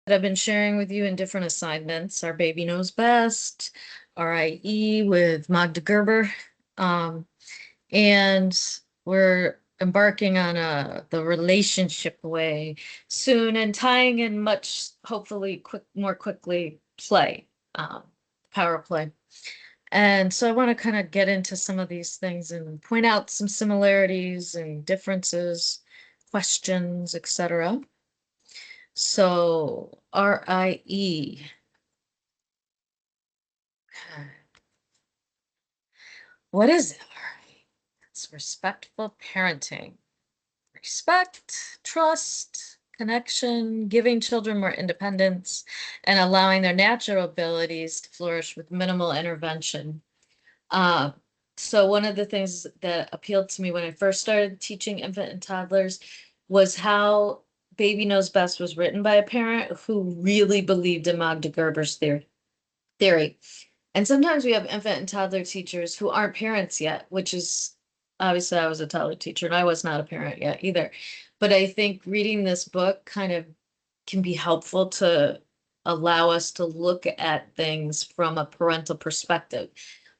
that I've been sharing with you in different assignments. Our Baby Knows Best, RIE with Magda Gerber. Um, and we're embarking on the relationship way soon and tying in much, hopefully more quickly, play, power play. And so I want to kind of get into some of these things and point out some similarities and differences, questions, etc. So RIE. What is it? RIE? It's respectful parenting. Respect, trust, connection, giving children more independence, and allowing their natural abilities to flourish with minimal intervention. Uh, so one of the things that appealed to me when I first started teaching infant and toddlers was how Baby Knows Best was written by a parent who really believed in Magda Gerber's theory. And sometimes we have infant and toddler teachers who aren't parents yet, which is obviously I was a toddler teacher and I was not a parent yet either. But I think reading this book kind of can be helpful to allow us to look at things from a parental perspective,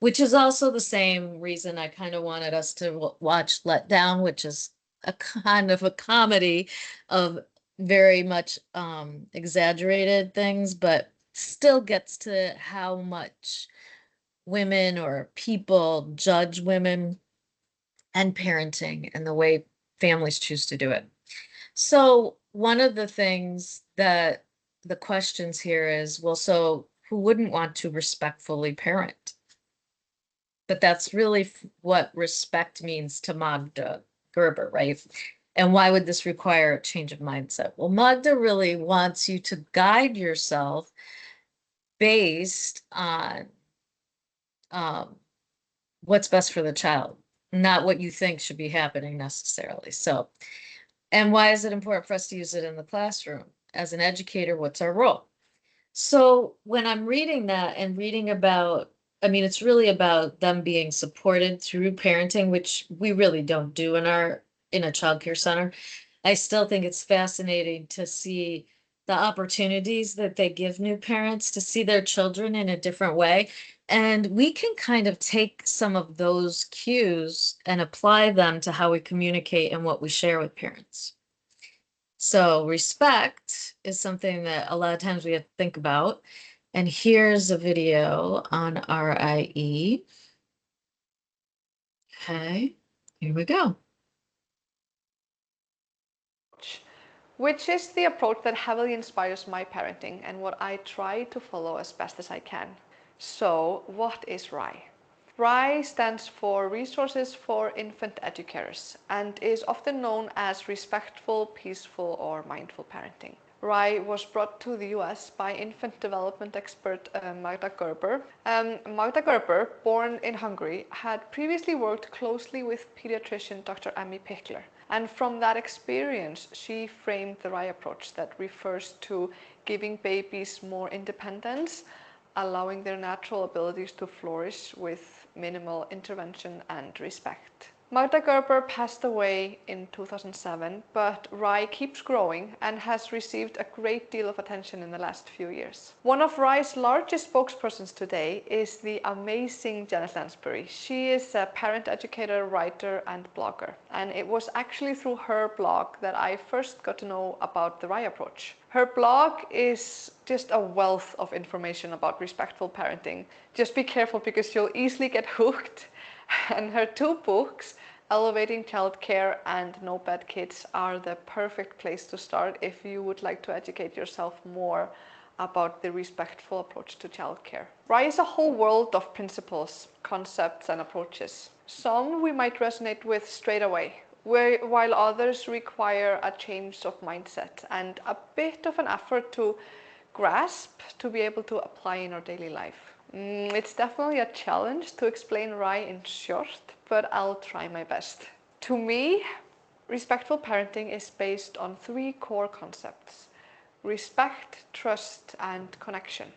which is also the same reason I kind of wanted us to watch Let Down, which is a kind of a comedy of very much exaggerated things, but still gets to how much women or people judge women and parenting and the way families choose to do it. So one of the things that the questions here is, well, so who wouldn't want to respectfully parent? But that's really what respect means to Magda Gerber, right? And why would this require a change of mindset? Well, Magda really wants you to guide yourself based on um, what's best for the child, not what you think should be happening necessarily. So, and why is it important for us to use it in the classroom? As an educator, what's our role? So when I'm reading that and reading about, I mean, it's really about them being supported through parenting, which we really don't do in a childcare center. I still think it's fascinating to see the opportunities that they give new parents to see their children in a different way. And we can kind of take some of those cues and apply them to how we communicate and what we share with parents. So respect is something that a lot of times we have to think about. And here's a video on RIE. Okay, here we go. Which is the approach that heavily inspires my parenting and what I try to follow as best as I can. So, what is RIE? RIE stands for Resources for Infant Educators and is often known as Respectful, Peaceful, or Mindful Parenting. RIE was brought to the US by infant development expert Magda Gerber. Magda Gerber, born in Hungary, had previously worked closely with pediatrician Dr. Emmy Pichler. And from that experience, she framed the RIE approach that refers to giving babies more independence, allowing their natural abilities to flourish with minimal intervention and respect. Magda Gerber passed away in 2007, but RIE keeps growing and has received a great deal of attention in the last few years. One of RIE's largest spokespersons today is the amazing Janet Lansbury. She is a parent educator, writer, and blogger. And it was actually through her blog that I first got to know about the RIE approach. Her blog is just a wealth of information about respectful parenting. Just be careful because you'll easily get hooked. And her two books, Elevating Childcare and No Bad Kids, are the perfect place to start if you would like to educate yourself more about the respectful approach to childcare. RIE is a whole world of principles, concepts, and approaches. Some we might resonate with straight away, while others require a change of mindset and a bit of an effort to grasp to be able to apply in our daily life. It's definitely a challenge to explain RIE in short, but I'll try my best. To me, respectful parenting is based on three core concepts: respect, trust, and connection.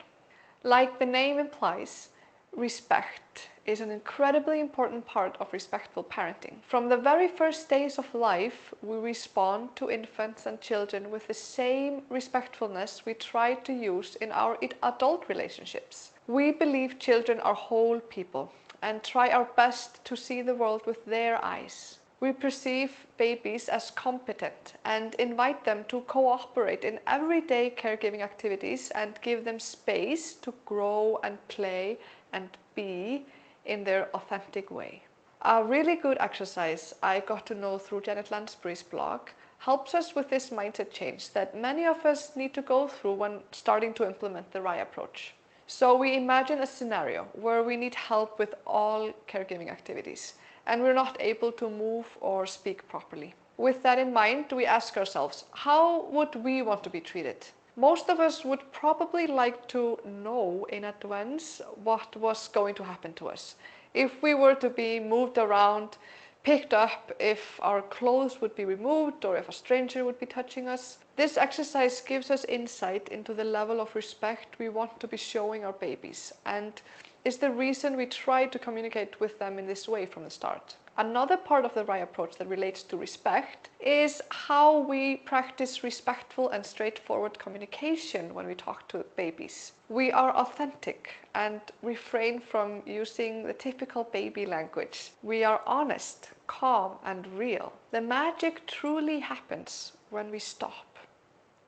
Like the name implies, Respect is an incredibly important part of respectful parenting. From the very first days of life, we respond to infants and children with the same respectfulness we try to use in our adult relationships. We believe children are whole people and try our best to see the world with their eyes. We perceive babies as competent and invite them to cooperate in everyday caregiving activities and give them space to grow and play and be in their authentic way. A really good exercise I got to know through Janet Lansbury's blog helps us with this mindset change that many of us need to go through when starting to implement the RIE approach. So we imagine a scenario where we need help with all caregiving activities and we're not able to move or speak properly. With that in mind, we ask ourselves, how would we want to be treated? Most of us would probably like to know in advance what was going to happen to us. If we were to be moved around, picked up, if our clothes would be removed, or if a stranger would be touching us. This exercise gives us insight into the level of respect we want to be showing our babies, and is the reason we try to communicate with them in this way from the start. Another part of the RIE approach that relates to respect is how we practice respectful and straightforward communication when we talk to babies. We are authentic and refrain from using the typical baby language. We are honest, calm, and real. The magic truly happens when we stop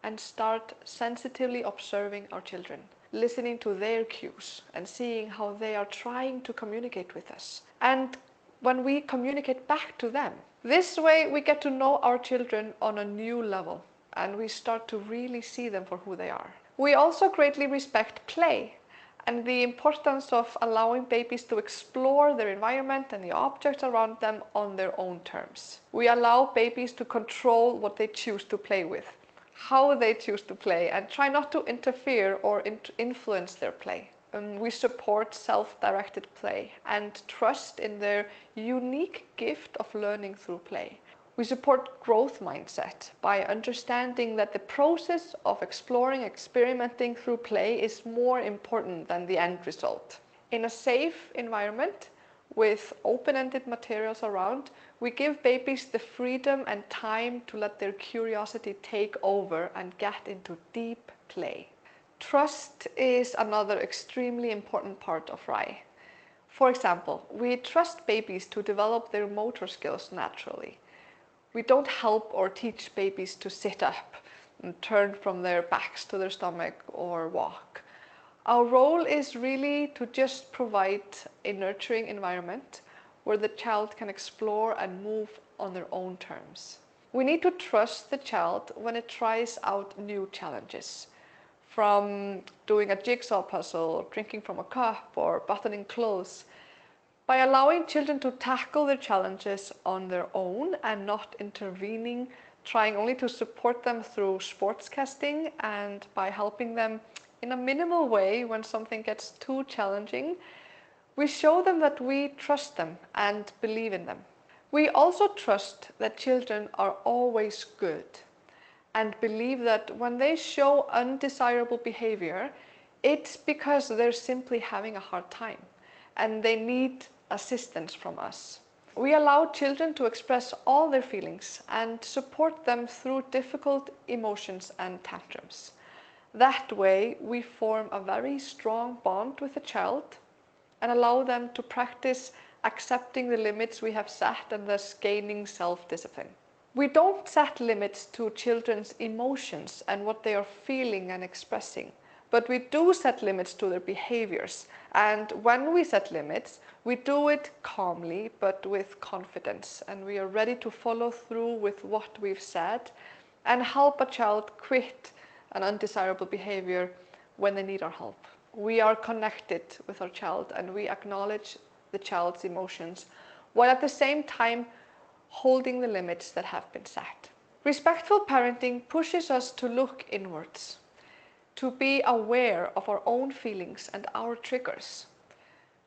and start sensitively observing our children, listening to their cues and seeing how they are trying to communicate with us. And when we communicate back to them. This way we get to know our children on a new level and we start to really see them for who they are. We also greatly respect play and the importance of allowing babies to explore their environment and the objects around them on their own terms. We allow babies to control what they choose to play with, how they choose to play, and try not to interfere or influence their play. We support self-directed play and trust in their unique gift of learning through play. We support growth mindset by understanding that the process of exploring, experimenting through play is more important than the end result. In a safe environment with open-ended materials around, we give babies the freedom and time to let their curiosity take over and get into deep play. Trust is another extremely important part of RIE. For example, we trust babies to develop their motor skills naturally. We don't help or teach babies to sit up and turn from their backs to their stomach or walk. Our role is really to just provide a nurturing environment where the child can explore and move on their own terms. We need to trust the child when it tries out new challenges, from doing a jigsaw puzzle, drinking from a cup, or buttoning clothes. By allowing children to tackle their challenges on their own and not intervening, trying only to support them through sportscasting, and by helping them in a minimal way when something gets too challenging, we show them that we trust them and believe in them. We also trust that children are always good, and believe that when they show undesirable behavior, it's because they're simply having a hard time and they need assistance from us. We allow children to express all their feelings and support them through difficult emotions and tantrums. That way, we form a very strong bond with the child and allow them to practice accepting the limits we have set and thus gaining self-discipline. We don't set limits to children's emotions and what they are feeling and expressing, but we do set limits to their behaviors. And when we set limits, we do it calmly but with confidence, and we are ready to follow through with what we've said and help a child quit an undesirable behavior when they need our help. We are connected with our child and we acknowledge the child's emotions, while at the same time holding the limits that have been set. Respectful parenting pushes us to look inwards, to be aware of our own feelings and our triggers,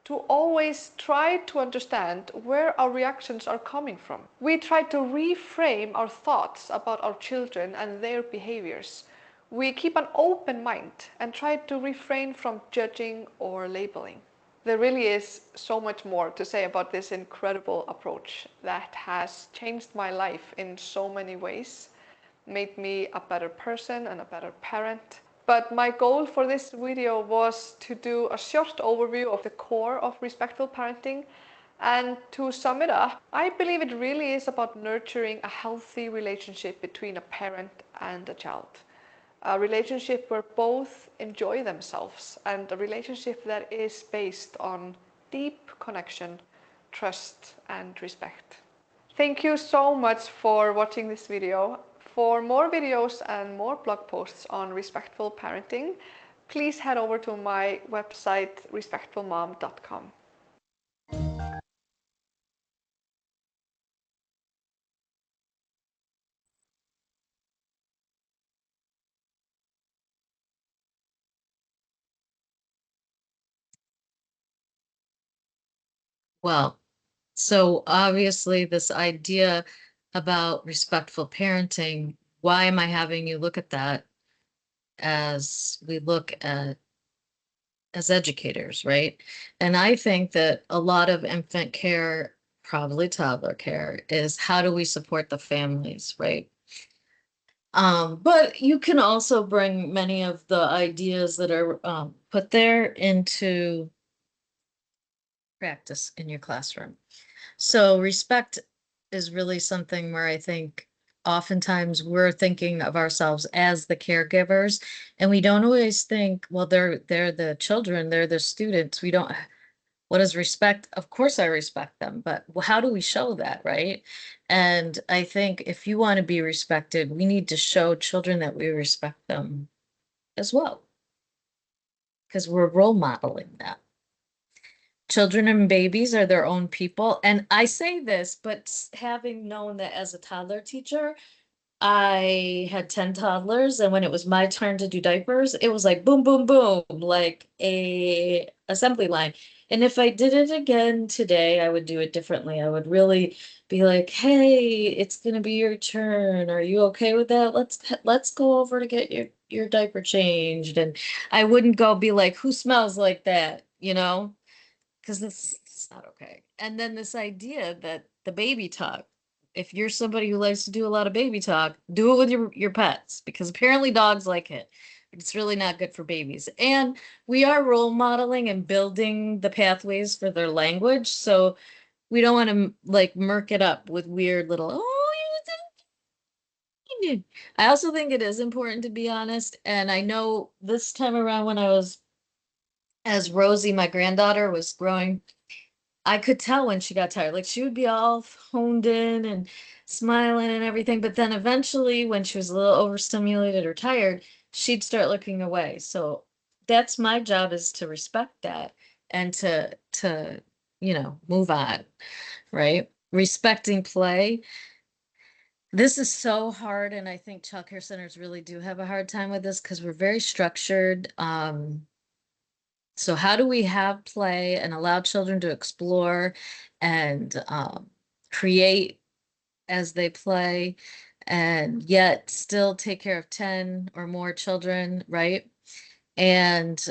to always try to understand where our reactions are coming from. We try to reframe our thoughts about our children and their behaviors. We keep an open mind and try to refrain from judging or labeling. There really is so much more to say about this incredible approach that has changed my life in so many ways, made me a better person and a better parent. But my goal for this video was to do a short overview of the core of respectful parenting. And to sum it up, I believe it really is about nurturing a healthy relationship between a parent and a child. A relationship where both enjoy themselves, and a relationship that is based on deep connection, trust, and respect. Thank you so much for watching this video. For more videos and more blog posts on respectful parenting, please head over to my website respectfulmom.com. Well, so obviously this idea about respectful parenting, why am I having you look at that as we look at as educators, right? And I think that a lot of infant care, probably toddler care, is how do we support the families, right? But you can also bring many of the ideas that are put there into practice in your classroom. So respect is really something where I think oftentimes we're thinking of ourselves as the caregivers, and we don't always think, well, they're the children, they're the students. We don't, what is respect? Of course I respect them, but how do we show that, right? And I think if you want to be respected, we need to show children that we respect them as well, because we're role modeling that. Children and babies are their own people. And I say this, but having known that as a toddler teacher, I had 10 toddlers, and when it was my turn to do diapers, it was like boom, boom, boom, like a assembly line. And if I did it again today, I would do it differently. I would really be like, "Hey, it's gonna be your turn. Are you okay with that? Let's go over to get your diaper changed." And I wouldn't go be like, "Who smells like that?" You know? Because it's not okay. And then this idea that the baby talk, if you're somebody who likes to do a lot of baby talk, do it with your pets, because apparently dogs like it. But it's really not good for babies. And we are role modeling and building the pathways for their language. So we don't want to like murk it up with weird little, oh, you. I also think it is important to be honest. And I know this time around when I was, as Rosie, my granddaughter, was growing, I could tell when she got tired. Like she would be all honed in and smiling and everything. But then eventually, when she was a little overstimulated or tired, she'd start looking away. So that's my job, is to respect that and to move on, right? Respecting play. This is so hard, and I think childcare centers really do have a hard time with this because we're very structured. So how do we have play and allow children to explore and create as they play, and yet still take care of 10 or more children, right? And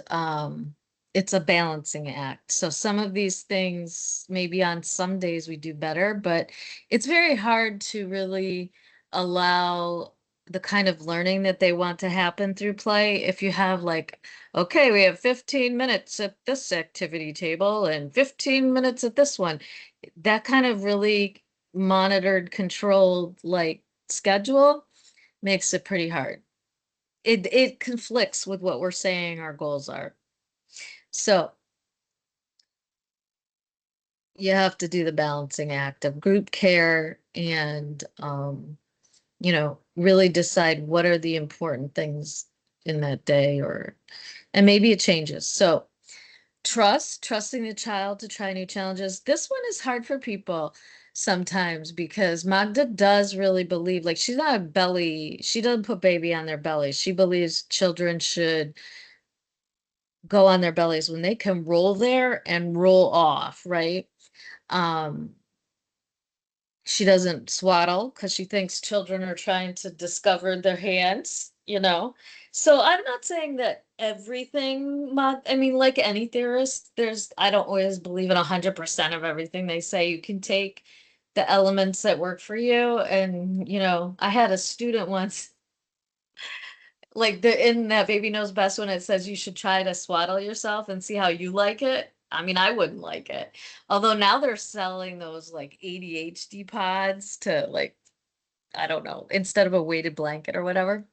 it's a balancing act. So some of these things, maybe on some days we do better, but it's very hard to really allow the kind of learning that they want to happen through play if you have like, okay, we have 15 minutes at this activity table and 15 minutes at this one. That kind of really monitored, controlled like schedule makes it pretty hard. It conflicts with what we're saying our goals are. So you have to do the balancing act of group care and really decide what are the important things in that day, or and maybe it changes. So trusting the child to try new challenges. This one is hard for people sometimes because Magda does really believe, like, she's not a belly, she doesn't put baby on their belly. She believes children should go on their bellies when they can roll there and roll off, right? Um, she doesn't swaddle because she thinks children are trying to discover their hands, you know? So I'm not saying that everything, I mean, like any theorist, I don't always believe in 100% of everything they say. You can take the elements that work for you. And, I had a student once, like in that Baby Knows Best when it says you should try to swaddle yourself and see how you like it. I mean, I wouldn't like it. Although now they're selling those like ADHD pods to like, I don't know, instead of a weighted blanket or whatever.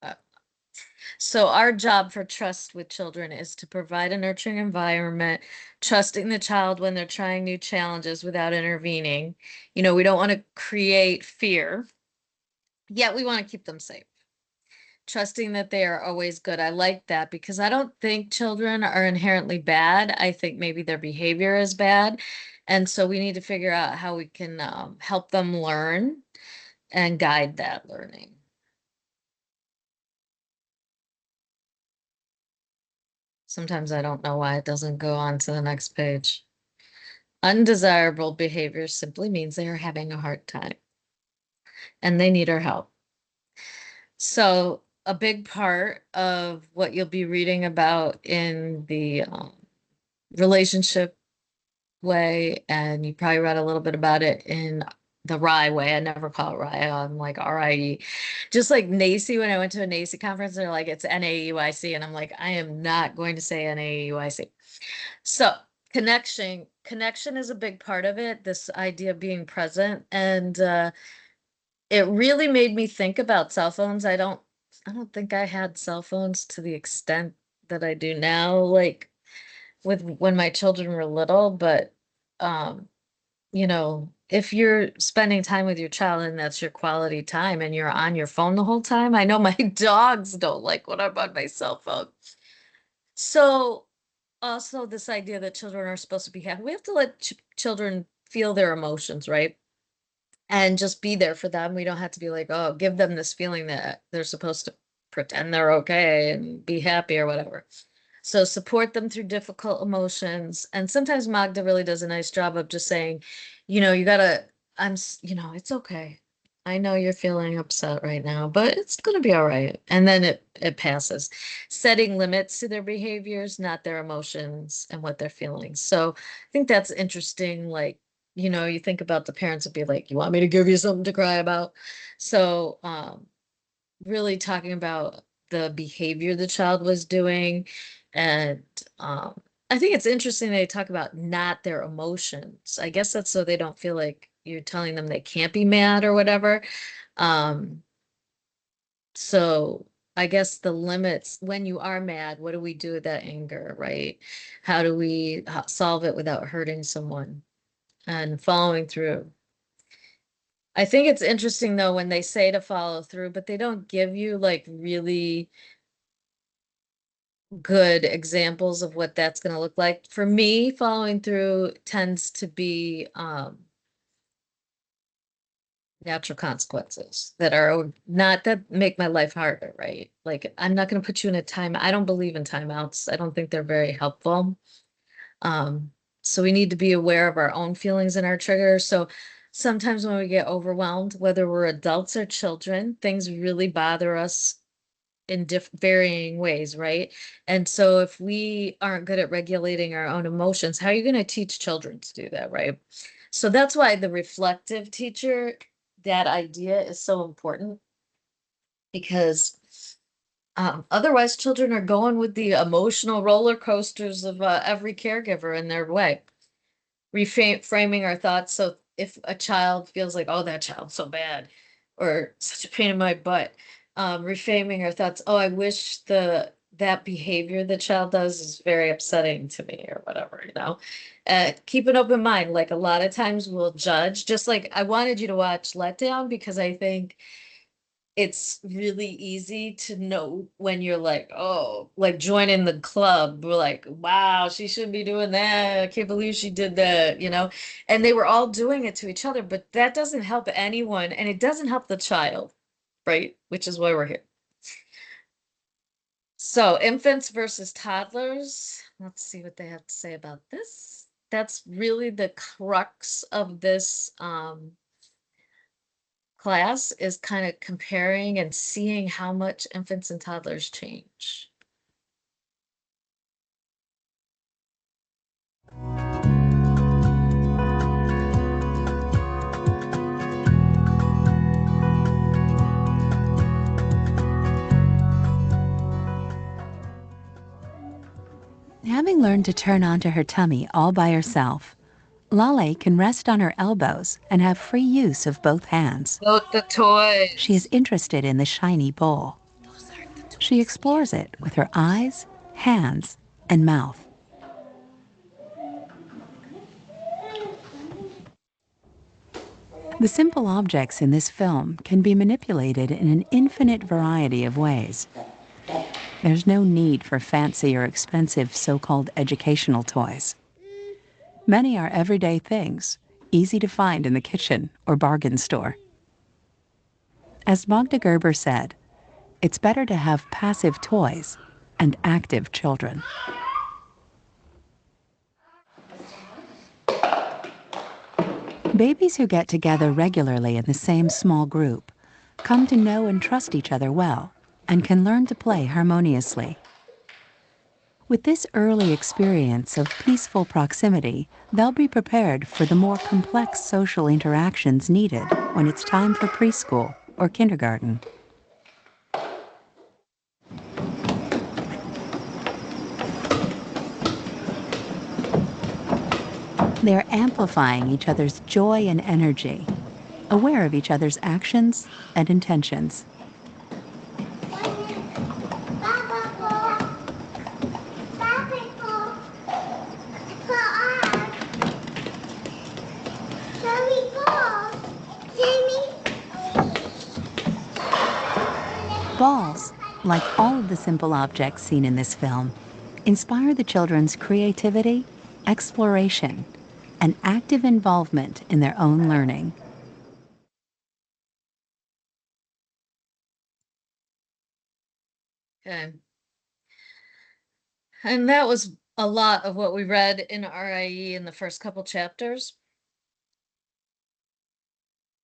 Uh, So our job for trust with children is to provide a nurturing environment, trusting the child when they're trying new challenges without intervening. We don't want to create fear, yet we want to keep them safe. Trusting that they are always good. I like that because I don't think children are inherently bad. I think maybe their behavior is bad. And so we need to figure out how we can help them learn and guide that learning. Sometimes I don't know why it doesn't go on to the next page. Undesirable behavior simply means they are having a hard time and they need our help. So, a big part of what you'll be reading about in the relationship way, and you probably read a little bit about it in the RIE way. I never call it RIE, I'm like RIE. Just like NACI, when I went to a NACI conference, they're like, it's NAUIC. And I'm like, I am not going to say NAUIC. So connection is a big part of it, this idea of being present. And it really made me think about cell phones. I don't think I had cell phones to the extent that I do now, like with when my children were little, but um, if you're spending time with your child and that's your quality time and you're on your phone the whole time, I know my dogs don't like when I'm on my cell phone. So also this idea that children are supposed to be happy. We have to let children feel their emotions, right? And just be there for them. We don't have to be like, oh, give them this feeling that they're supposed to pretend they're okay and be happy or whatever. So support them through difficult emotions. And sometimes Magda really does a nice job of just saying, you gotta, it's okay. I know you're feeling upset right now, but it's gonna be all right. And then it passes. Setting limits to their behaviors, not their emotions and what they're feeling. So I think that's interesting. Like, you think about the parents would be like, you want me to give you something to cry about? So really talking about the behavior the child was doing. And I think it's interesting they talk about not their emotions. I guess that's so they don't feel like you're telling them they can't be mad or whatever. Um, so I guess the limits when you are mad, what do we do with that anger, right? How do we solve it without hurting someone and following through? I think it's interesting though when they say to follow through, but they don't give you like really good examples of what that's going to look like. For me, following through tends to be natural consequences that are not that make my life harder, right? Like I'm not going to put you in a time. I don't believe in timeouts. I don't think they're very helpful. Um, so we need to be aware of our own feelings and our triggers. So sometimes when we get overwhelmed, whether we're adults or children, things really bother us in varying ways, right? And so if we aren't good at regulating our own emotions, how are you going to teach children to do that, right? So that's why the reflective teacher, that idea is so important because otherwise children are going with the emotional roller coasters of every caregiver in their way, reframing our thoughts. So if a child feels like, oh, that child's so bad or such a pain in my butt, reframing our thoughts, oh, I wish that behavior the child does is very upsetting to me or whatever, keep an open mind. Like a lot of times we'll judge, just like I wanted you to watch Letdown because I think it's really easy to know when you're like, oh, like joining the club. We're like, wow, she shouldn't be doing that. I can't believe she did that. And they were all doing it to each other, but that doesn't help anyone and it doesn't help the child, right? Which is why we're here. So, infants versus toddlers. Let's see what they have to say about this. That's really the crux of this class is kind of comparing and seeing how much infants and toddlers change. Having learned to turn onto her tummy all by herself, Lale can rest on her elbows and have free use of both hands. Look, the She is toys. interested in the shiny bowl. Those are the She toys. explores it with her eyes, hands, and mouth. The simple objects in this film can be manipulated in an infinite variety of ways. There's no need for fancy or expensive so-called educational toys. Many are everyday things, easy to find in the kitchen or bargain store. As Magda Gerber said, it's better to have passive toys and active children. Babies who get together regularly in the same small group come to know and trust each other well and can learn to play harmoniously. With this early experience of peaceful proximity, they'll be prepared for the more complex social interactions needed when it's time for preschool or kindergarten. They're amplifying each other's joy and energy, aware of each other's actions and intentions. Balls, like all of the simple objects seen in this film, inspire the children's creativity, exploration, and active involvement in their own learning. Okay. And that was a lot of what we read in RIE in the first couple chapters.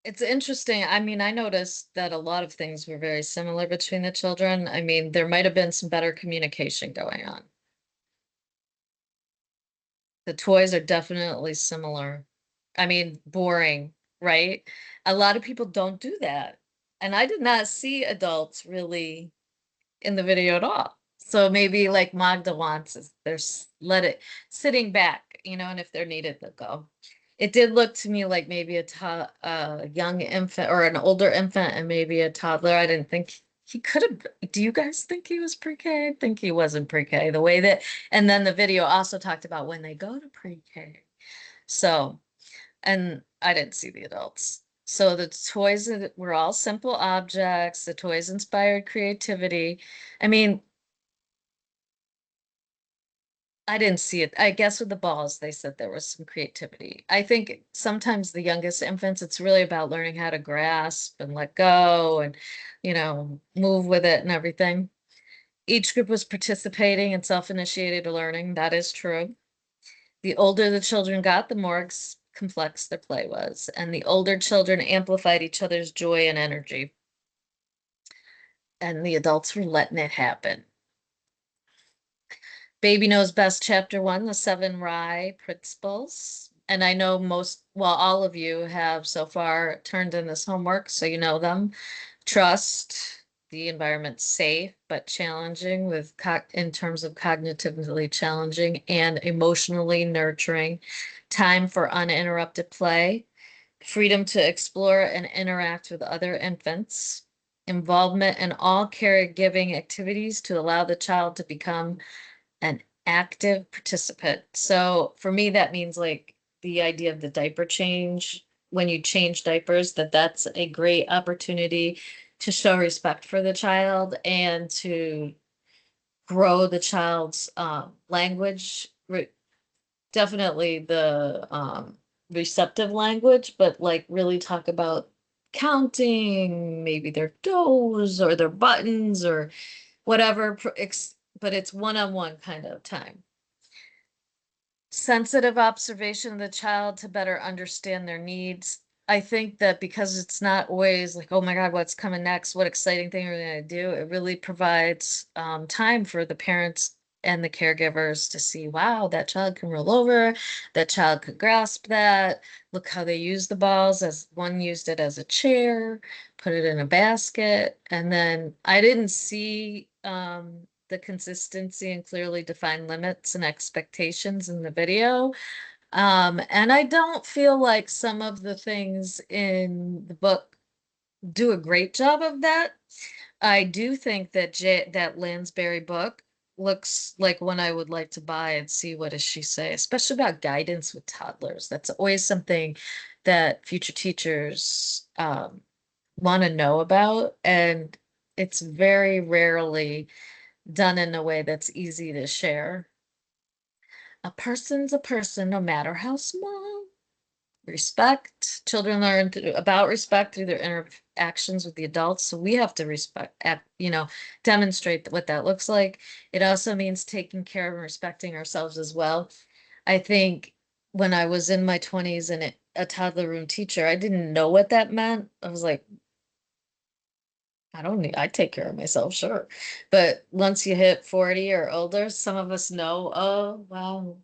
It's interesting. I mean, I noticed that a lot of things were very similar between the children. I mean, there might have been some better communication going on. The toys are definitely similar. I mean, boring, right? A lot of people don't do that. And I did not see adults really in the video at all. So maybe like Magda wants is there's let it sitting back, and if they're needed, they'll go. It did look to me like maybe a young infant or an older infant and maybe a toddler. I didn't think he could have. Do you guys think he was pre-K? I think he wasn't pre-K. The way that, and then the video also talked about when they go to pre-K. So, and I didn't see the adults. So the toys were all simple objects. The toys inspired creativity. I mean, I didn't see it. I guess with the balls, they said there was some creativity. I think sometimes the youngest infants, it's really about learning how to grasp and let go and, move with it and everything. Each group was participating in self-initiated learning. That is true. The older the children got, the more complex their play was. And the older children amplified each other's joy and energy. And the adults were letting it happen. Baby Knows Best, Chapter 1, The 7 RIE Principles. And I know all of you have so far turned in this homework, so you know them. Trust, the environment safe but challenging in terms of cognitively challenging and emotionally nurturing. Time for uninterrupted play. Freedom to explore and interact with other infants. Involvement in all caregiving activities to allow the child to become an active participant. So for me, that means like the idea of the diaper change, when you change diapers, that's a great opportunity to show respect for the child and to grow the child's language. Definitely the receptive language, but like really talk about counting, maybe their toes or their buttons or whatever, but it's one-on-one kind of time. Sensitive observation of the child to better understand their needs. I think that because it's not always like, oh my God, what's coming next? What exciting thing are we gonna do? It really provides time for the parents and the caregivers to see, wow, that child can roll over, that child could grasp that. Look how they use the balls, as one used it as a chair, put it in a basket. And then I didn't see the consistency and clearly defined limits and expectations in the video. And I don't feel like some of the things in the book do a great job of that. I do think that that Lansbury book looks like one I would like to buy and see what does she say, especially about guidance with toddlers. That's always something that future teachers want to know about, and it's very rarely done in a way that's easy to share. A person's a person, no matter how small. Respect. Children learn about respect through their interactions with the adults. So we have to demonstrate what that looks like. It also means taking care of and respecting ourselves as well. I think when I was in my 20s and a toddler room teacher, I didn't know what that meant. I was like, I don't need, I take care of myself, sure. But once you hit 40 or older, some of us know, oh, wow,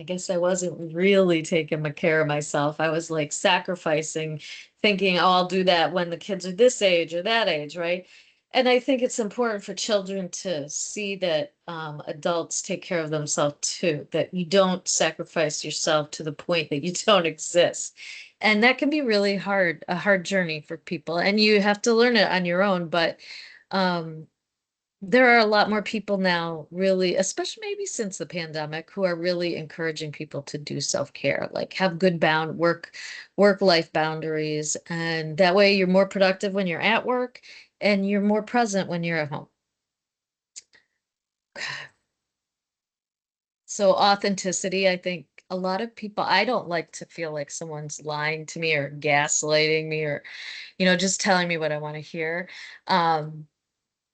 I guess I wasn't really taking care of myself. I was like sacrificing, thinking, oh, I'll do that when the kids are this age or that age, right? And I think it's important for children to see that adults take care of themselves too, that you don't sacrifice yourself to the point that you don't exist. And that can be really hard, a hard journey for people. And you have to learn it on your own. But um, there are a lot more people now, really, especially maybe since the pandemic, who are really encouraging people to do self-care, like have good work-life boundaries. And that way you're more productive when you're at work and you're more present when you're at home. So authenticity, I think a lot of people, I don't like to feel like someone's lying to me or gaslighting me or, just telling me what I want to hear. Um,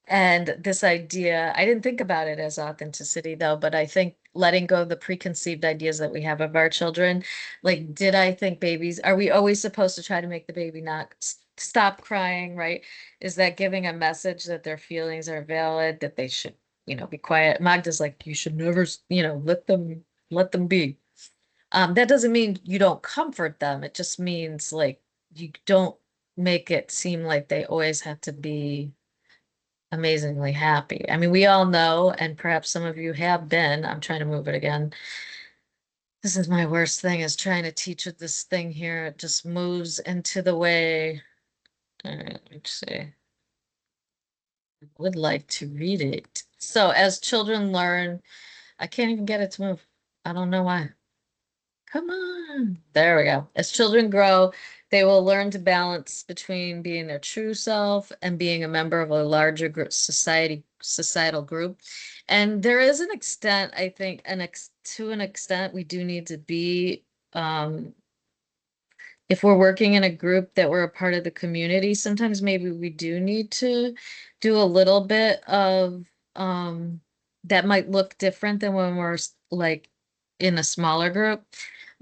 And this idea, I didn't think about it as authenticity though, but I think letting go of the preconceived ideas that we have of our children, like, did I think are we always supposed to try to make the baby not stop crying, right? Is that giving a message that their feelings are valid, that they should, be quiet? Magda's like, you should never, let them be. That doesn't mean you don't comfort them. It just means like you don't make it seem like they always have to be amazingly happy. I mean, we all know, and perhaps some of you have been. I'm trying to move it again. This is my worst thing is trying to teach it this thing here. It just moves into the way. All right, let's see. I would like to read it. So as children learn, I can't even get it to move. I don't know why. Come on. There we go. As children grow, they will learn to balance between being their true self and being a member of a larger group, societal group. And there is an extent, I think, to an extent, we do need to be, if we're working in a group that we're a part of the community, sometimes maybe we do need to do a little bit of, that might look different than when we're like in a smaller group.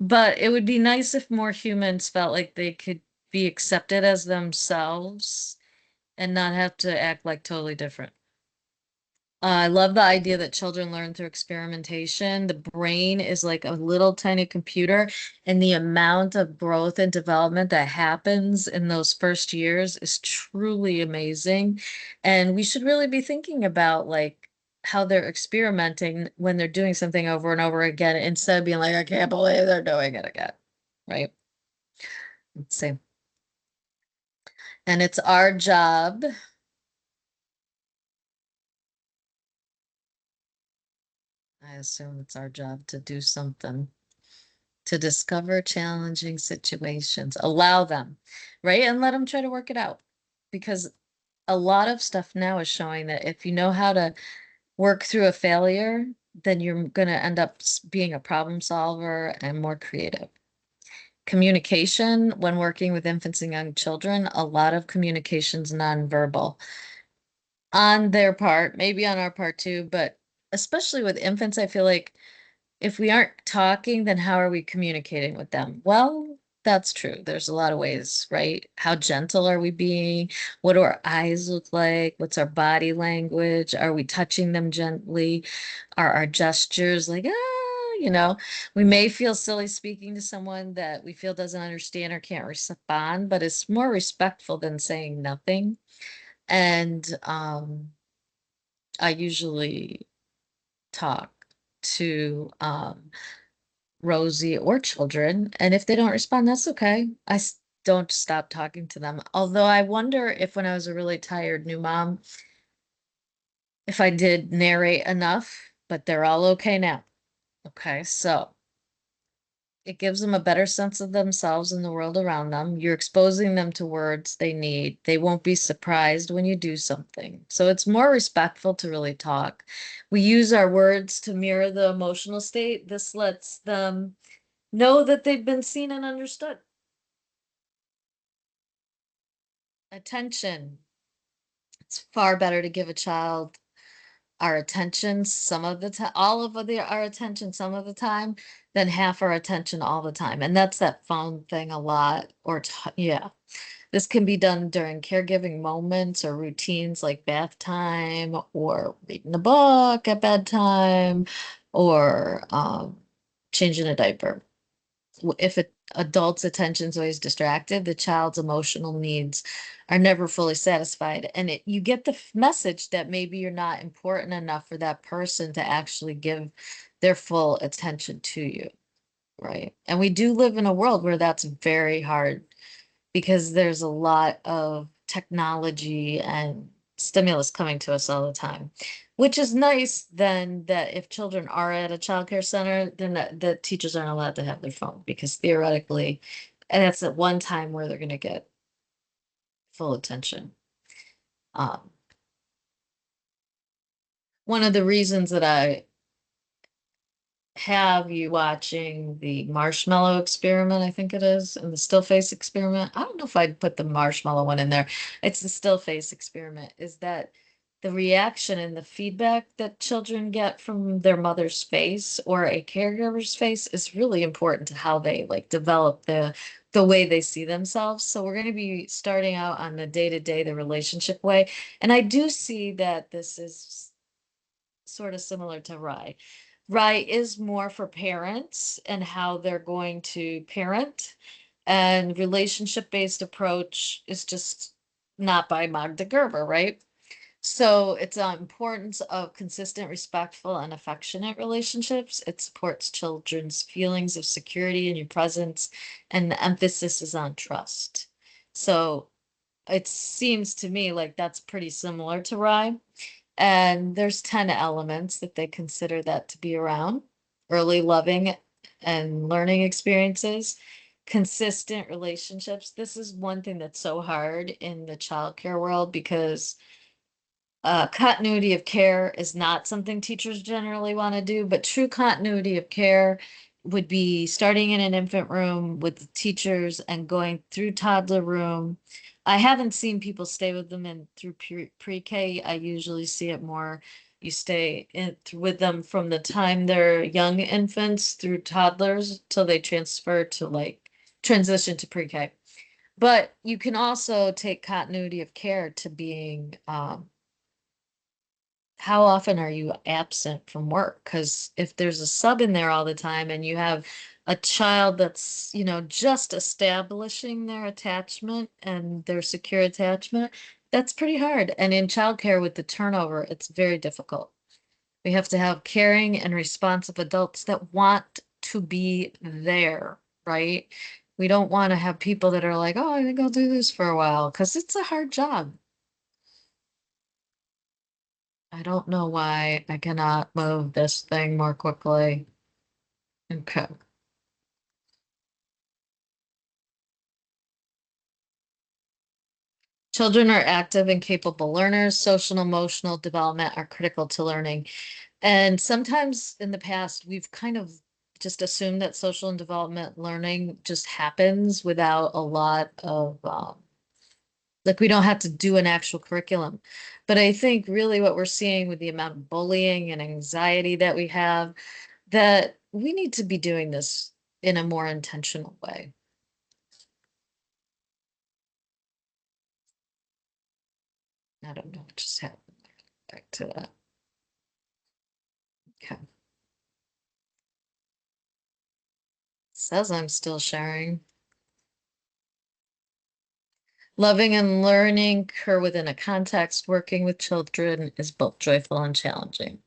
But it would be nice if more humans felt like they could be accepted as themselves and not have to act like totally different. I love the idea that children learn through experimentation. The brain is like a little tiny computer, and the amount of growth and development that happens in those first years is truly amazing. And we should really be thinking about like how they're experimenting when they're doing something over and over again instead of being like, I can't believe they're doing it again. Right? Let's see. And it's our job. I assume it's our job to do something to discover challenging situations, allow them, right? And let them try to work it out. Because a lot of stuff now is showing that if you know how to work through a failure, then you're going to end up being a problem solver and more creative. Communication, when working with infants and young children, a lot of communication's nonverbal on their part, maybe on our part too, but especially with infants, I feel like if we aren't talking, then how are we communicating with them? Well, That's true. There's a lot of ways, right? How gentle are we being? What do our eyes look like? What's our body language? Are we touching them gently? Are our gestures like, we may feel silly speaking to someone that we feel doesn't understand or can't respond, but it's more respectful than saying nothing. And I usually talk to Rosie or children. And if they don't respond, that's okay. Don't stop talking to them. Although I wonder if when I was a really tired new mom, if I did narrate enough, but they're all okay now. Okay, so it gives them a better sense of themselves and the world around them. You're exposing them to words they need. They won't be surprised when you do something. So it's more respectful to really talk. We use our words to mirror the emotional state. This lets them know that they've been seen and understood. Attention. It's far better to give a child our attention some of the time, all of our attention some of the time, than half our attention all the time. And that's that phone thing a lot. Yeah, this can be done during caregiving moments or routines like bath time or reading a book at bedtime or changing a diaper. If an adult's attention is always distracted, the child's emotional needs are never fully satisfied. And you get the message that maybe you're not important enough for that person to actually give their full attention to you, right? And we do live in a world where that's very hard because there's a lot of technology and stimulus coming to us all the time, which is nice then that if children are at a childcare center, then the teachers aren't allowed to have their phone because theoretically, and that's at one time where they're going to get full attention. Um, One of the reasons that I have you watching the marshmallow experiment, I think it is, and the still face experiment. I don't know if I'd put the marshmallow one in there. It's the still face experiment, is that the reaction and the feedback that children get from their mother's face or a caregiver's face is really important to how they like develop the way they see themselves. So we're going to be starting out on the day-to-day, the relationship way. And I do see that this is sort of similar to RIE. RIE is more for parents and how they're going to parent, and relationship-based approach is just not by Magda Gerber, right? So it's importance of consistent, respectful, and affectionate relationships. It supports children's feelings of security in your presence, and the emphasis is on trust. So it seems to me like that's pretty similar to RIE. And there's 10 elements that they consider that to be around: early loving and learning experiences, consistent relationships. This is one thing that's so hard in the childcare world because continuity of care is not something teachers generally want to do, but true continuity of care would be starting in an infant room with the teachers and going through toddler room. I haven't seen people stay with them in through pre-K. I usually see it more. You stay with them from the time they're young infants through toddlers till they transfer to like transition to pre-K. But you can also take continuity of care to being how often are you absent from work? Because if there's a sub in there all the time and you have a child that's, just establishing their attachment and their secure attachment, that's pretty hard. And in childcare with the turnover, it's very difficult. We have to have caring and responsive adults that want to be there, right? We don't want to have people that are like, oh, I think I'll do this for a while because it's a hard job. I don't know why I cannot move this thing more quickly. Okay. Children are active and capable learners. Social and emotional development are critical to learning. And sometimes in the past, we've kind of just assumed that social and development learning just happens without a lot of, like we don't have to do an actual curriculum. But I think really what we're seeing with the amount of bullying and anxiety that we have, that we need to be doing this in a more intentional way. I don't know what just happened. Back to that. Okay. Says I'm still sharing. Loving and learning occur within a context. Working with children is both joyful and challenging.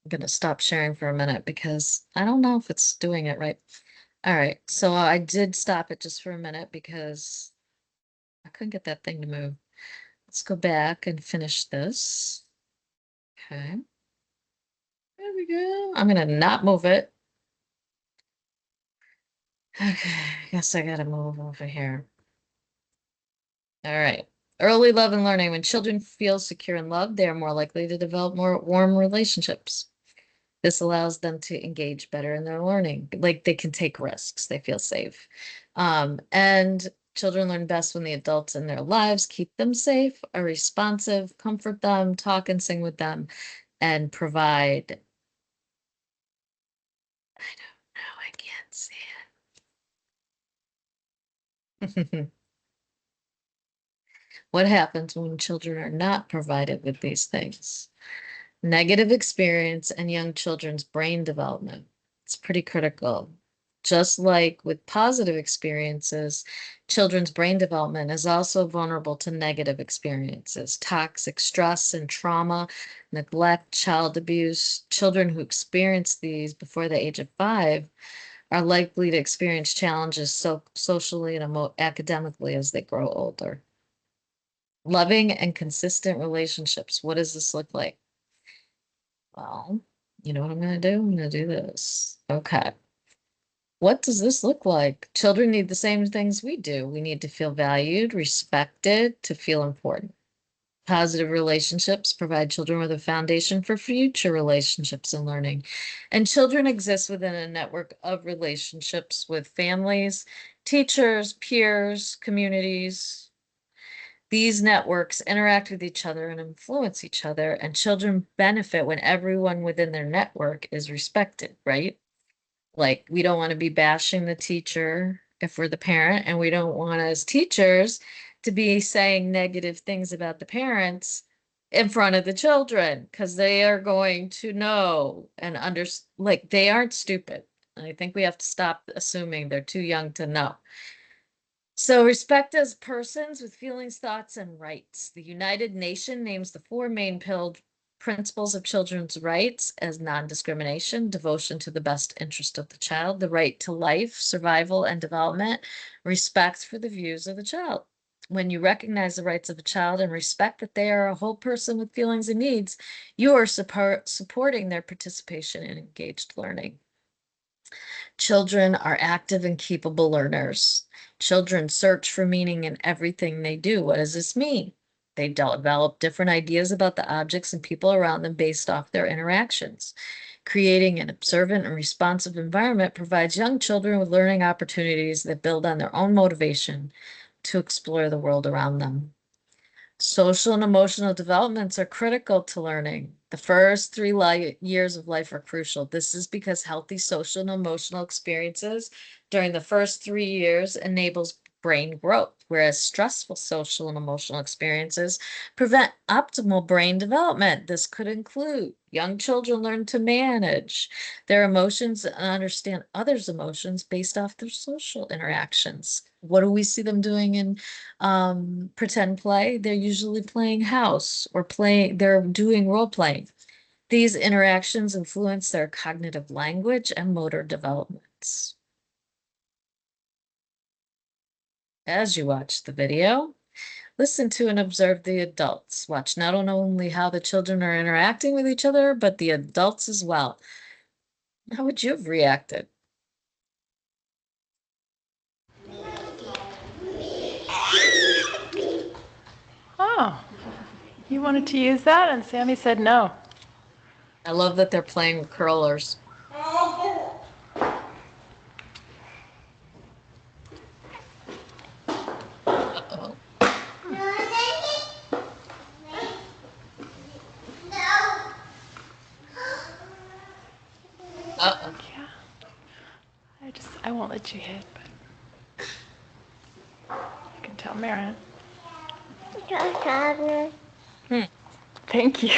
I'm going to stop sharing for a minute because I don't know if it's doing it right. All right, so I did stop it just for a minute because I couldn't get that thing to move. Let's go back and finish this. Okay. There we go. I'm going to not move it. Okay, I guess I gotta move over here. All right. Early love and learning. When children feel secure and loved, they are more likely to develop more warm relationships. This allows them to engage better in their learning. Like they can take risks, they feel safe. And children learn best when the adults in their lives keep them safe, are responsive, comfort them, talk and sing with them, and provide. I don't know, I can't see it. What happens when children are not provided with these things? Negative experience and young children's brain development. It's pretty critical. Just like with positive experiences, children's brain development is also vulnerable to negative experiences, toxic stress and trauma, neglect, child abuse. Children who experience these before the age of 5 are likely to experience challenges socially and academically as they grow older. Loving and consistent relationships. What does this look like? Well, you know what I'm going to do? I'm going to do this. Okay. What does this look like? Children need the same things we do. We need to feel valued, respected, to feel important. Positive relationships provide children with a foundation for future relationships and learning. And children exist within a network of relationships with families, teachers, peers, communities. These networks interact with each other and influence each other, and children benefit when everyone within their network is respected, right? Like, we don't want to be bashing the teacher if we're the parent, and we don't want as teachers to be saying negative things about the parents in front of the children because they are going to know and like they aren't stupid. And I think we have to stop assuming they're too young to know. So, respect as persons with feelings, thoughts, and rights. The United Nations names the four main principles of children's rights as non-discrimination, devotion to the best interest of the child, the right to life, survival, and development, respect for the views of the child. When you recognize the rights of a child and respect that they are a whole person with feelings and needs, you are supporting their participation in engaged learning. Children are active and capable learners. Children search for meaning in everything they do. What does this mean? They develop different ideas about the objects and people around them based off their interactions. Creating an observant and responsive environment provides young children with learning opportunities that build on their own motivation to explore the world around them. Social and emotional developments are critical to learning. The first 3 years of life are crucial. This is because healthy social and emotional experiences during the first 3 years enables brain growth, whereas stressful social and emotional experiences prevent optimal brain development. This could include young children learn to manage their emotions and understand others' emotions based off their social interactions. What do we see them doing in pretend play? They're usually playing house or they're doing role playing. These interactions influence their cognitive language and motor developments. As you watch the video, listen to and observe the adults. Watch not only how the children are interacting with each other, but the adults as well. How would you have reacted? Oh, you wanted to use that, and Sammy said no. I love that they're playing with curlers. Uh-oh. Uh-oh. Yeah. I won't let you hit, but you can tell Marin. Thank you.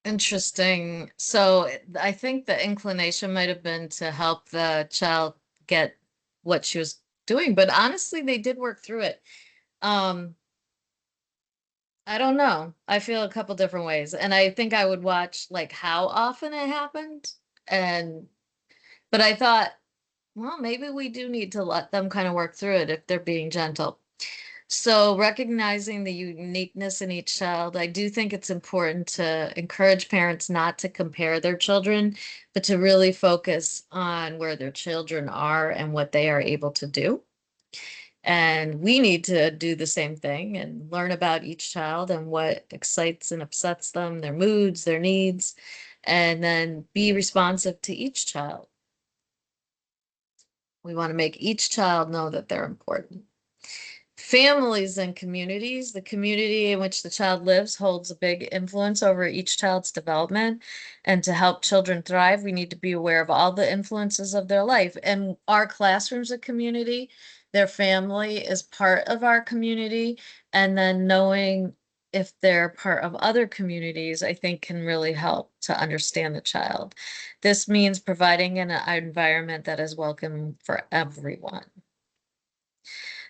Interesting. So I think the inclination might have been to help the child get what she was doing, but honestly, they did work through it. Um, I don't know. I feel a couple different ways, and I think I would watch like how often it happened, and but I thought, well, maybe we do need to let them kind of work through it if they're being gentle. So recognizing the uniqueness in each child, I do think it's important to encourage parents not to compare their children, but to really focus on where their children are and what they are able to do. And we need to do the same thing and learn about each child and what excites and upsets them, their moods, their needs, and then be responsive to each child. We want to make each child know that they're important. Families and communities, the community in which the child lives holds a big influence over each child's development. And to help children thrive, we need to be aware of all the influences of their life. And our classroom's a community, their family is part of our community. And then knowing if they're part of other communities, I think can really help to understand the child. This means providing an environment that is welcome for everyone.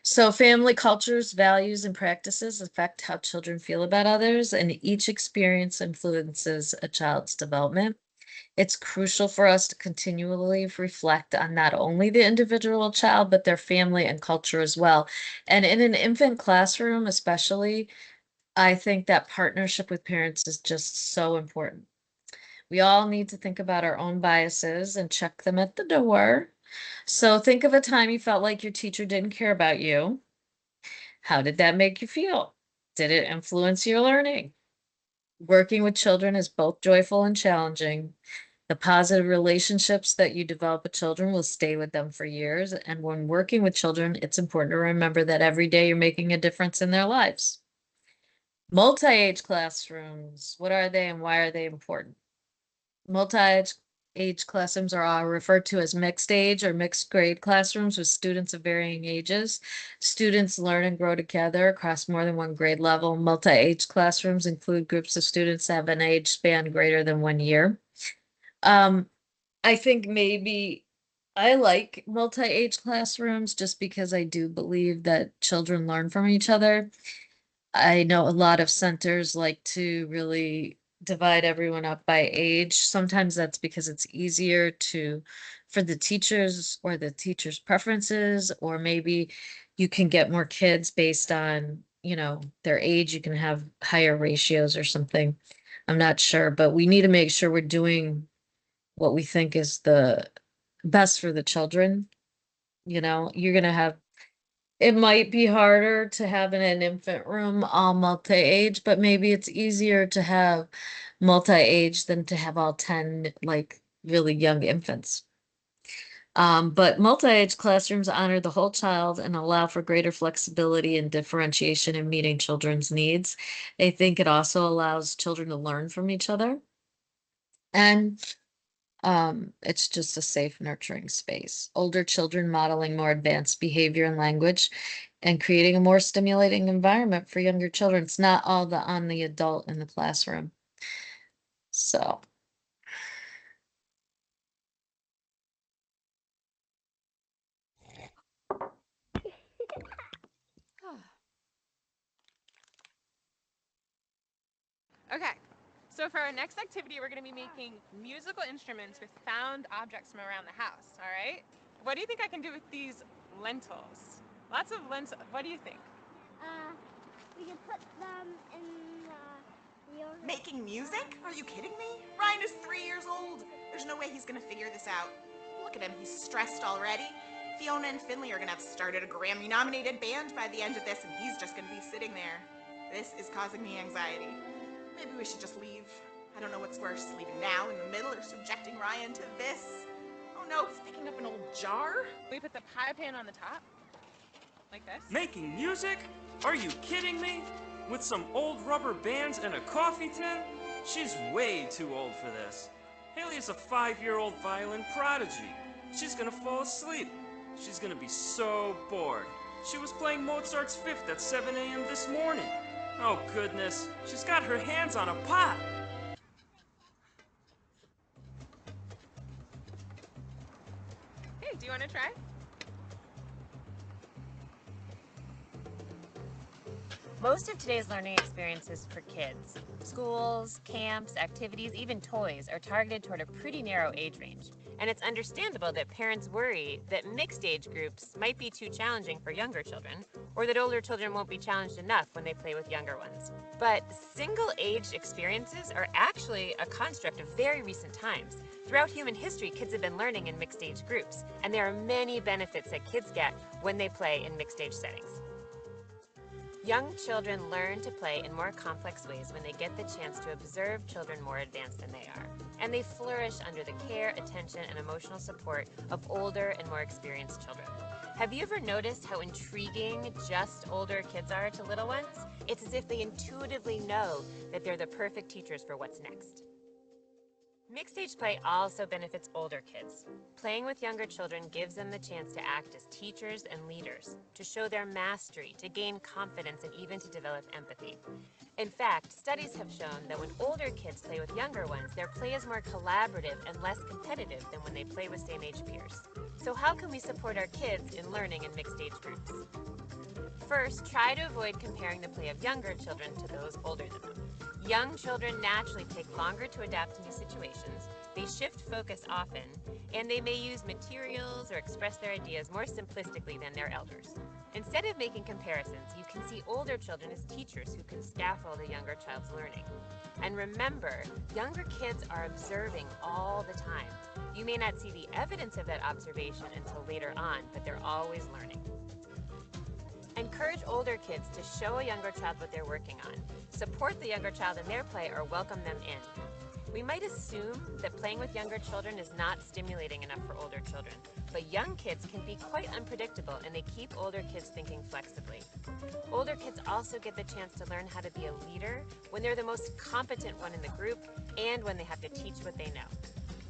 So family cultures, values, and practices affect how children feel about others, and each experience influences a child's development. It's crucial for us to continually reflect on not only the individual child, but their family and culture as well. And in an infant classroom, especially, I think that partnership with parents is just so important. We all need to think about our own biases and check them at the door. So think of a time you felt like your teacher didn't care about you. How did that make you feel? Did it influence your learning? Working with children is both joyful and challenging. The positive relationships that you develop with children will stay with them for years. And when working with children, it's important to remember that every day you're making a difference in their lives. Multi-age classrooms, what are they and why are they important? Multi-age classrooms are referred to as mixed age or mixed grade classrooms with students of varying ages. Students learn and grow together across more than one grade level. Multi-age classrooms include groups of students that have an age span greater than 1 year. I think maybe I like multi-age classrooms just because I do believe that children learn from each other. I know a lot of centers like to really divide everyone up by age. Sometimes that's because it's easier to, for the teachers or the teachers' preferences, or maybe you can get more kids based on, their age. You can have higher ratios or something. I'm not sure, but we need to make sure we're doing what we think is the best for the children. You're going to have it might be harder to have in an infant room all multi-age, but maybe it's easier to have multi-age than to have all 10 like really young infants. But multi-age classrooms honor the whole child and allow for greater flexibility and differentiation in meeting children's needs. I think it also allows children to learn from each other. And it's just a safe, nurturing space. Older children modeling more advanced behavior and language and creating a more stimulating environment for younger children. It's not all on the adult in the classroom. So. Okay, so for our next activity, we're going to be making musical instruments with found objects from around the house, all right? What do you think I can do with these lentils? Lots of lentils. What do you think? We can put them in the yogurt. Making music? Are you kidding me? Ryan is 3 years old. There's no way he's gonna figure this out. Look at him, he's stressed already. Fiona and Finley are gonna have started a Grammy-nominated band by the end of this, and he's just gonna be sitting there. This is causing me anxiety. Maybe we should just leave. I don't know what's worse, leaving now in the middle or subjecting Ryan to this. Oh no, he's picking up an old jar. We put the pie pan on the top, like this. Making music? Are you kidding me? With some old rubber bands and a coffee tin? She's way too old for this. Haley is a 5-year-old violin prodigy. She's gonna fall asleep. She's gonna be so bored. She was playing Mozart's Fifth at 7 a.m. this morning. Oh goodness, she's got her hands on a pot. Hey, do you want to try? Most of today's learning experiences for kids, schools, camps, activities, even toys, are targeted toward a pretty narrow age range. And it's understandable that parents worry that mixed age groups might be too challenging for younger children, or that older children won't be challenged enough when they play with younger ones. But single-age experiences are actually a construct of very recent times. Throughout human history, kids have been learning in mixed age groups, and there are many benefits that kids get when they play in mixed age settings. Young children learn to play in more complex ways when they get the chance to observe children more advanced than they are. And they flourish under the care, attention, and emotional support of older and more experienced children. Have you ever noticed how intriguing just older kids are to little ones? It's as if they intuitively know that they're the perfect teachers for what's next. Mixed age play also benefits older kids. Playing with younger children gives them the chance to act as teachers and leaders, to show their mastery, to gain confidence, and even to develop empathy. In fact, studies have shown that when older kids play with younger ones, their play is more collaborative and less competitive than when they play with same-age peers. So how can we support our kids in learning in mixed age groups? First, try to avoid comparing the play of younger children to those older than them. Young children naturally take longer to adapt to new situations, they shift focus often, and they may use materials or express their ideas more simplistically than their elders. Instead of making comparisons, you can see older children as teachers who can scaffold a younger child's learning. And remember, younger kids are observing all the time. You may not see the evidence of that observation until later on, but they're always learning. Encourage older kids to show a younger child what they're working on. Support the younger child in their play or welcome them in. We might assume that playing with younger children is not stimulating enough for older children, but young kids can be quite unpredictable and they keep older kids thinking flexibly. Older kids also get the chance to learn how to be a leader when they're the most competent one in the group and when they have to teach what they know.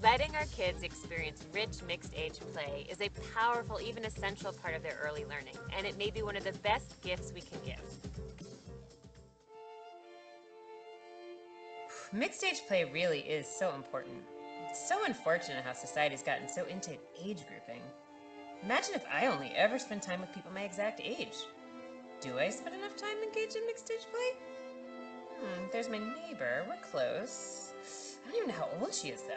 Letting our kids experience rich mixed-age play is a powerful, even essential part of their early learning, and it may be one of the best gifts we can give. Mixed-age play really is so important. It's so unfortunate how society's gotten so into age grouping. Imagine if I only ever spent time with people my exact age. Do I spend enough time engaged in mixed-age play? There's my neighbor. We're close. I don't even know how old she is, though.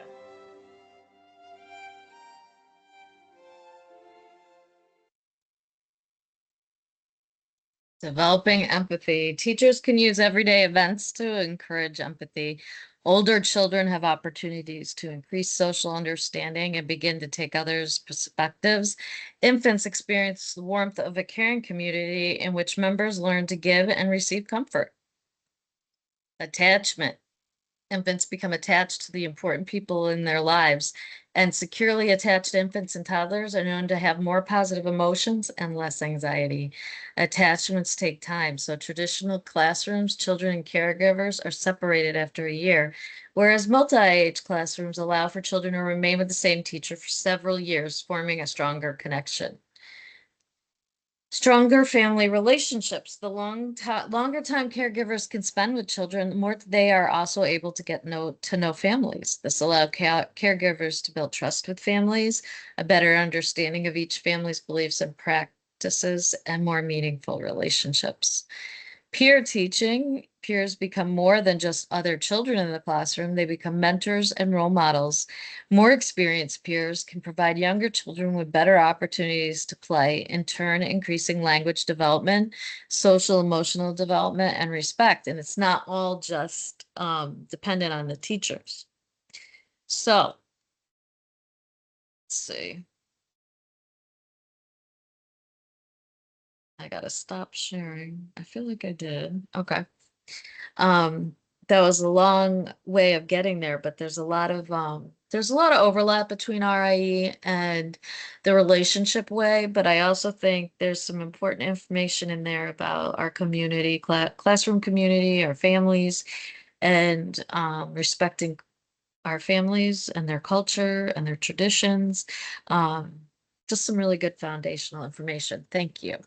Developing empathy. Teachers can use everyday events to encourage empathy. Older children have opportunities to increase social understanding and begin to take others' perspectives. Infants experience the warmth of a caring community in which members learn to give and receive comfort. Attachment. Infants become attached to the important people in their lives, and securely attached infants and toddlers are known to have more positive emotions and less anxiety. Attachments take time, so traditional classrooms, children and caregivers are separated after a year, whereas multi-age classrooms allow for children to remain with the same teacher for several years, forming a stronger connection. Stronger family relationships. The longer time caregivers can spend with children, the more they are also able to get to know families. This allows caregivers to build trust with families, a better understanding of each family's beliefs and practices, and more meaningful relationships. Peer teaching, peers become more than just other children in the classroom. They become mentors and role models. More experienced peers can provide younger children with better opportunities to play, in turn, increasing language development, social emotional development, and respect. And it's not all just dependent on the teachers. So, let's see. I gotta stop sharing. I feel like I did. Okay. Um, that was a long way of getting there, but there's a lot of overlap between RIE and the relationship way, but I also think there's some important information in there about our community, classroom community, our families, and respecting our families and their culture and their traditions. Just some really good foundational information. Thank you.